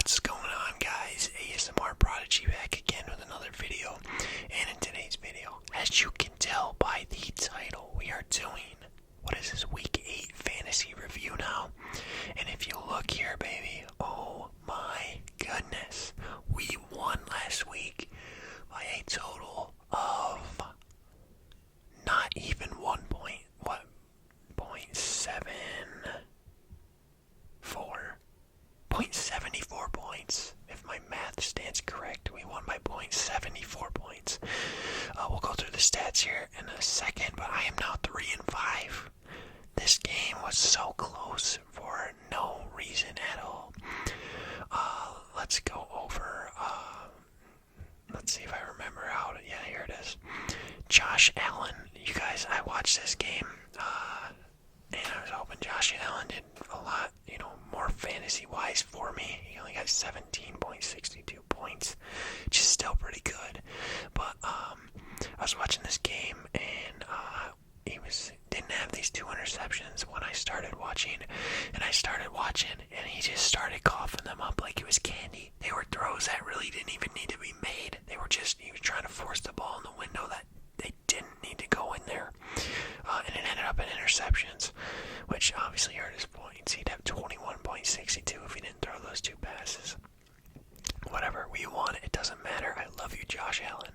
What's going on, guys? ASMR Prodigy back again with another video. And in today's video, as you can tell by the title, we are doing, what is this, week 8 fantasy review now. And if you look here, baby, oh my goodness, we won last week by a total of not even 0.74 points. If my math stands correct, we won by 0.74 points. We'll go through the stats here in a second, but I am now 3-5. This game was so close for no reason at all. Let's go over, let's see if I remember how to, yeah, here it is. Josh Allen, you guys, I watched this game, and I was hoping Josh Allen did a lot, more fantasy-wise for me. He only got 17.62 points, which is still pretty good. But I was watching this game, and he didn't have these 2 interceptions when I started watching, and he just started coughing them up like it was candy. They were throws that really didn't even need to be made. He was trying to force the ball in the window that they didn't need to go in there. And it ended up in interceptions, which obviously hurt his points. He'd have 21.62 if he didn't throw those 2 passes. Whatever, we won. It doesn't matter. I love you, Josh Allen.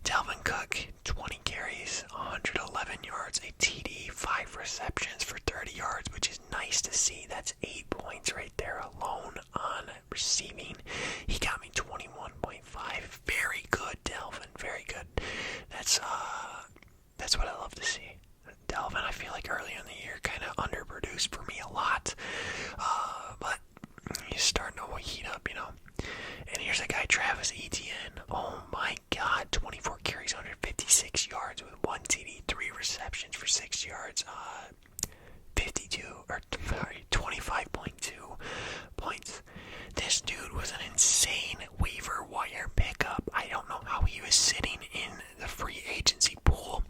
Dalvin Cook, 20 carries, 111 yards, a TD, 5 receptions for 30 yards, which is nice to see. That's 8 points right there alone on receiving. He got me 21.5. Very good, Dalvin. Very good. That's what I love to see. Dalvin, I feel like early in the year kind of underproduced for me a lot, but he's starting to heat up, And here's a guy, Travis Etienne. Oh my God, 24 carries, 156 yards with 1 TD, 3 receptions for 6 yards, 25.2 points. This dude was an insane waiver wire pickup. I don't know how he was sitting in the free agency pool,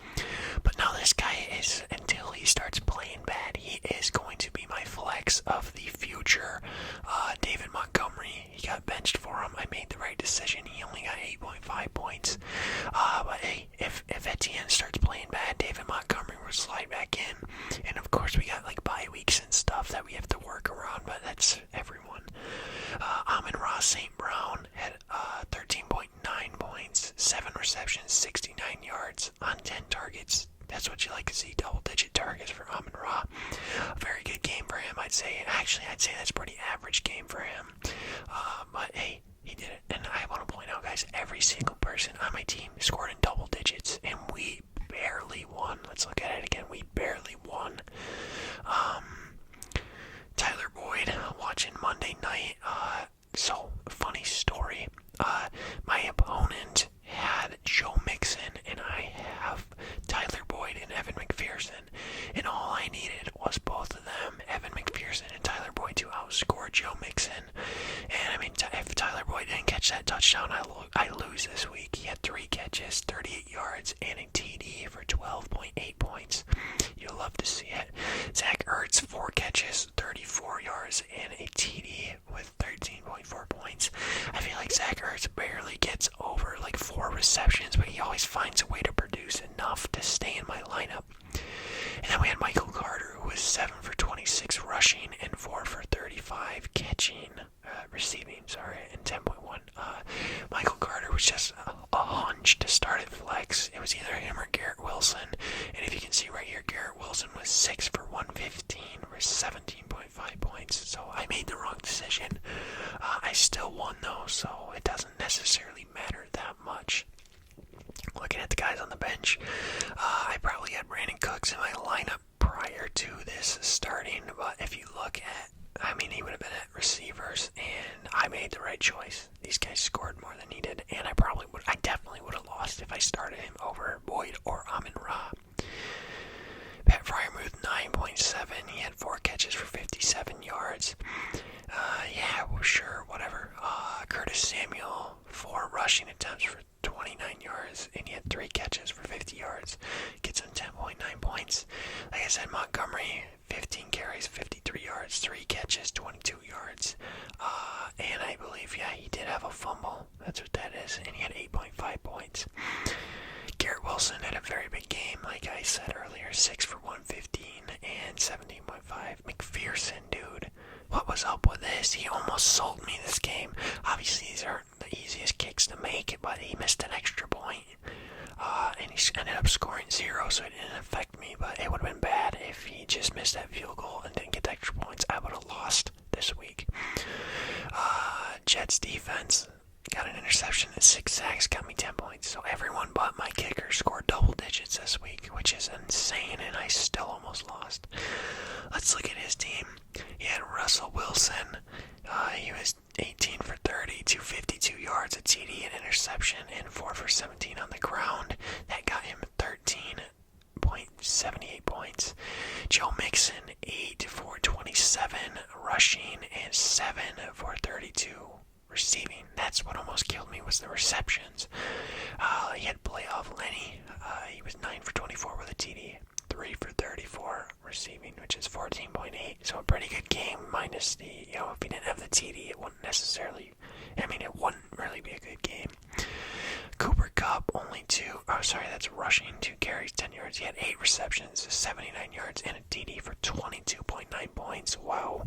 but now this guy is, until he starts playing bad, he is going to be my flex of the future. David Montgomery, he got benched for him. I made the right decision. He only got 8.5 points. But hey, if Etienne starts playing bad, David Montgomery will slide back in. And of course, we got like bye weeks and stuff that we have to work around, but that's everyone. Amon-Ra St. Brown had 13.9 points, 7 receptions, 69 yards on 10 targets. That's what you like to see, double-digit targets for Amon-Ra. A very good game for him, I'd say. Actually, I'd say that's a pretty average game for him. But hey, he did it. And I want to point out, guys, every single person on my team scored in double digits, and we barely won. Let's look at it again. We barely won. Tyler Boyd, watching Monday night. So, funny story. My opponent had Joe Mixon, and I have Tyler Boyd and Evan McPherson. And all I needed was both of them, Evan McPherson and Tyler Boyd, to outscore Joe Mixon. And I mean, if Tyler Boyd didn't catch that touchdown, I lose this week. He had 3 catches, 38 yards, and a TD for 12.8 points. You'll love to see it. Zach Ertz, 4 catches, 34 yards, and a TD with 13.4 points. I feel like Zach Ertz barely gets over like 4 receptions, but he always finds a way to produce enough to stay in my lineup. And then we had Michael Carter, who was 7 for 26 rushing and 4 for 35 receiving, and 10.1. Michael Carter was just a hunch to start at flex. It was either him or Garrett Wilson. And if you can see right here, Garrett Wilson was 6 for 115 for 17.5 points. So I made the wrong decision. I still won though, so it doesn't necessarily matter that much. Looking at the guys on the bench, I probably had Brandon Cooks in my lineup prior to this starting, but if you look at, he would have been at receivers, and I made the right choice. These guys scored more than needed, and I definitely would have lost if I started him over Boyd or Amon-Ra. Pat Freiermuth, 9.7. He had 4 catches for 57 yards. Sure, whatever. Curtis Samuel, 4 rushing attempts for 29 yards, and he had 3 catches for 50 yards. Gets him 10.9 points. Like I said, Montgomery, 15 carries, 53 yards, 3 catches, 22 yards. And I Wilson had a very big game, like I said earlier, 6 for 115 and 17.5. McPherson, dude, what was up with this? He almost sold me this game. Obviously, these aren't the easiest kicks to make, but he missed an extra point. And he ended up scoring 0, so it didn't affect me, but it would have been bad if he just missed that field goal and didn't get the extra points. I would have lost this week. Jets defense got an interception and 6 sacks, got me 10 points. So everyone but my kicker scored double digits this week, which is insane, and I still almost lost. Let's look at his team. He had Russell Wilson. He was 18 for 30, 252 yards, a TD, an interception, and 4 for 17 on the ground. That got him 13.78 points. Joe Mixon, 8 for 27 rushing and 7 for 32 receiving. That's what almost killed me, was the receptions. He had playoff Lenny. He was 9 for 24 with a TD, 3 for 34 receiving, which is 14.8. So a pretty good game, minus the, if he didn't have the TD, it wouldn't necessarily, it wouldn't really be a good game. Cooper Kupp, only 2, that's rushing, 2 carries, 10 yards. He had 8 receptions, 79 yards, and a TD for 22.9 points. Wow.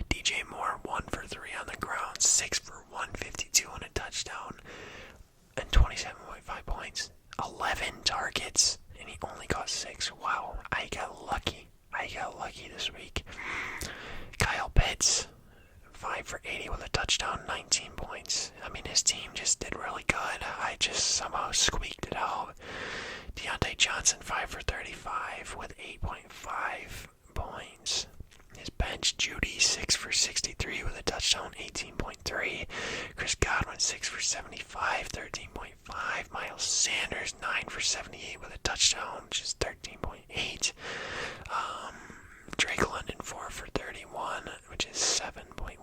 DJ Moore, 1 for 3 on the ground, 6 for 152 and a touchdown, and 27.5 points. 11 targets, and he only got 6. Wow, I got lucky this week. Kyle Pitts, 5 for 80 with a touchdown, 19 points. His team just did really good. I just somehow squeaked it out. Deontay Johnson, 5 for 35 with 8.5 points. His bench, Judy, 6 for 63 with a touchdown, 18.3. Chris Godwin, 6 for 75, 13.5. Miles Sanders, 9 for 78 with a touchdown, which is 13.8. Drake London, 4 for 31, which is 7.1.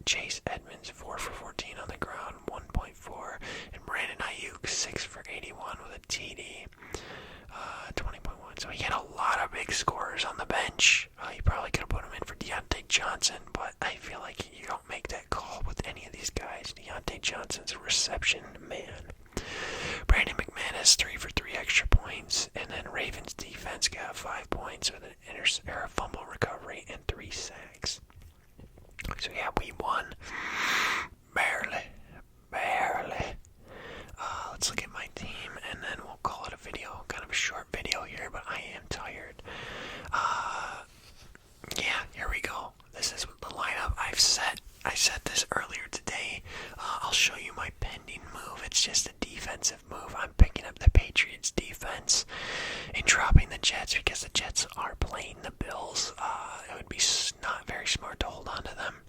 Chase Edmonds, 4 for 14 on the ground, 1.4. And Brandon Ayuk, 6 for 81 with a TD, 20.1. So he had a lot of big scorers on the bench. You probably could have put him in for Deontay Johnson, but I feel like you don't make that call with any of these guys. Deontay Johnson's a reception man. Brandon McManus, 3 for 3 extra points, and then Ravens defense got 5 points with a fumble recovery and 3 sacks. So yeah, we won. Barely. Let's look at my team, and then we'll call it a video. Kind of a short video here, but I am tired. Here we go. This is the lineup I've set. I said this earlier today. I'll show you my pending move. It's just a defensive move. I'm picking up the Patriots defense and dropping the Jets because the Jets are playing the Bills. It would be not very smart to hold on to them.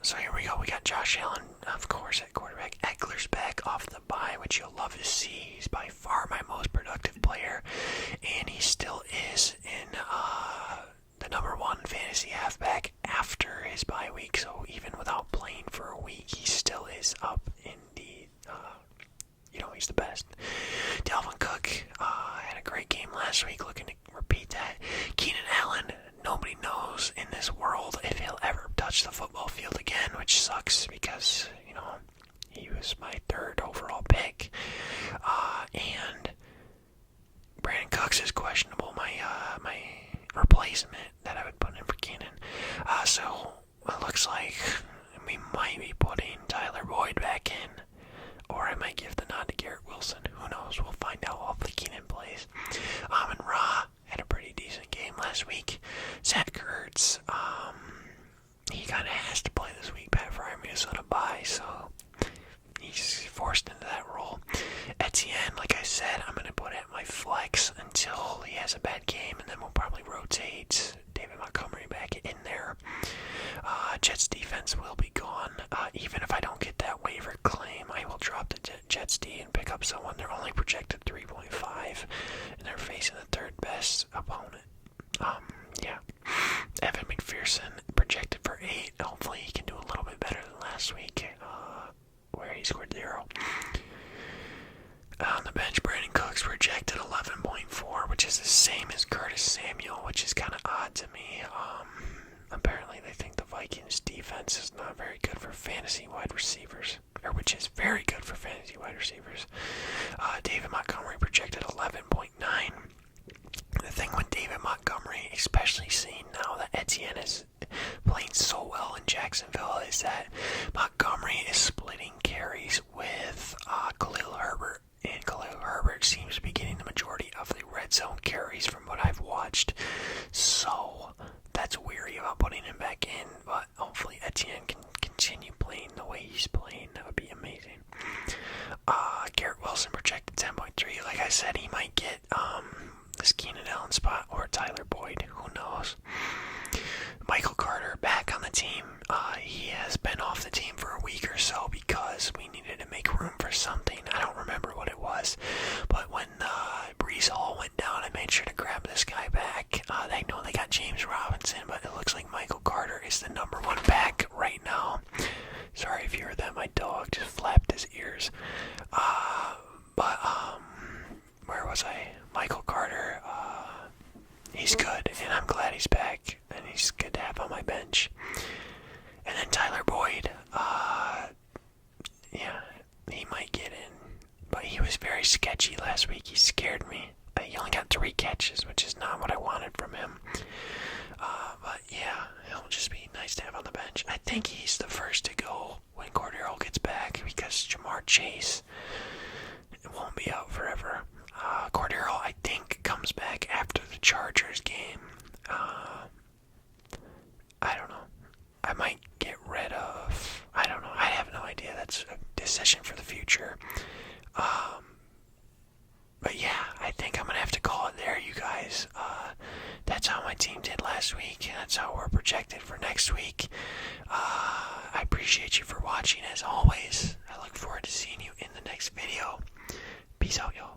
So here we go. We got Josh Allen, of course, at quarterback. Eckler's back off the bye, which you'll love to see. He's by far my most productive player, and he still is in the number 1 fantasy halfback after his bye week. So even without playing for a week, he still is up in the, he's the best. Dalvin Cook had a great game last week. Looking to repeat that. Keenan Allen, nobody knows in this world if he'll ever touch the football field again, which sucks because, he was my 3rd overall pick. And Brandon Cooks is questionable, my replacement that I would put in for Keenan. So it looks like we might be putting Tyler Boyd back in, or I might give the nod to Garrett Wilson. Who knows? We'll find out. Hopefully Keenan plays. Amon-Ra had a pretty decent game last week. Zach Ertz, he kind of has to play this week. Pat Fryer, Minnesota bye, so he's forced into that role. Etienne, like I said, I'm going to put at my flex until he has a bad game, and then we'll probably rotate David Montgomery back in there. Jets defense will be gone. Even if I don't get that waiver claim, I will drop the Jets D and pick up someone. They're only projected 3.5, and they're facing the 3rd best opponent. Evan McPherson projected for 8. Hopefully he can do a little bit better than last week, where he scored 0. On the bench, Brandon Cooks projected 11.4, which is the same as Curtis Samuel, which is kind of odd to me. Apparently they think the Vikings defense defense is not very good for fantasy wide receivers, or which is very good for fantasy wide receivers. David Montgomery projected 11.9. The thing with David Montgomery, especially seeing now that Etienne is playing so well in Jacksonville, is that Montgomery is splitting carries with Khalil Herbert, and Khalil Herbert seems to be getting the majority of the red zone carries from what I've watched. So that's weary about putting him back in, but hopefully Etienne can continue playing the way he's playing. That would be amazing. Garrett Wilson projected 10.3. Like I said, he might get this Keenan Allen spot or Tyler Boyd. Who knows? Michael Carter back on the team. He has been off the team for a week or so because we needed to make room for something. I don't remember what it was, but when Breece Hall went down, I made sure to grab this guy back. They know they got James Robinson, but it looks like Michael Carter is the number one back right now. Sorry if you heard that. My dog just flapped his ears. Where was I? Michael Carter. He's good, and I'm glad he's back, and he's good to have on my bench. And then Tyler Boyd, yeah, he might get in, but he was very sketchy last week. He scared me. He only got 3 catches, which is not what I wanted from him. But yeah, it'll just be nice to have on the bench. I think he's the first to go when Cordero gets back because Jamar Chase won't be out forever. Cordero, I think, comes back after the Chargers game. I don't know. I might get rid of... I don't know. I have no idea. That's a decision for the future. But yeah, I think I'm going to have to call it there, you guys. That's how my team did last week. That's how we're projected for next week. I appreciate you for watching, as always. I look forward to seeing you in the next video. Peace out, y'all.